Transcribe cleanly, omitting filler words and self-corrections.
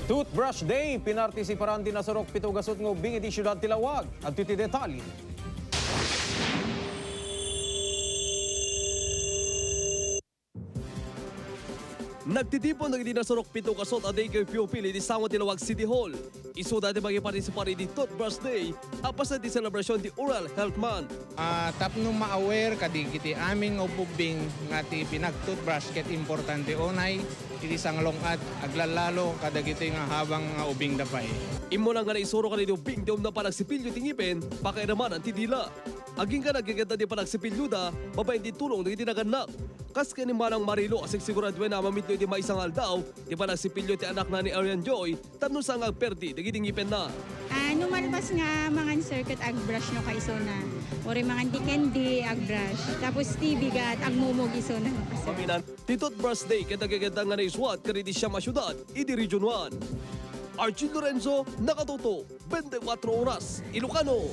Toothbrush Day, pinartisiparan din na sarok pitugasot ng ubing iti siyudad Tilawag. At iti detalye. Nagtitipon ng dinasarok pito kasot a day curfew pili di Sango Tilawag City Hall. Isu dati magipartisipari di Toothbrush Day, apas na di celebration di Oral Health Month. Tapno ma-aware kadi kiti aming ububing nga ti pinag-toothbrush ket importante onay iti sanglongad aglalalo kada kiti nga habang nga ubing dapay. Imo lang nga naisuro ka ni ubing di na panagsipilyo tingipin, pakairaman ang tidila. Aging ka nagiganda di panagsipilyo da, babayin di tulong di tinaganak. Kas ka ni Manang Marilo asig sigurado na mamitlo di maisang aldaw, di panagsipilyo ti anak na ni Arian Joy, tapno sang agperdi, nagitingipen na. Numalbas nga mga circuit ag-brush no kaiso na. Ori mga di ag-brush. Tapos ti bigat ag-mumog iso na. Paminan, ti Toothbrush Day kaya nagiganda nga na iswat karidi siya masyudad, idi Region 1. Archie Lorenzo, Nakatuto, 24 Oras, Ilocano.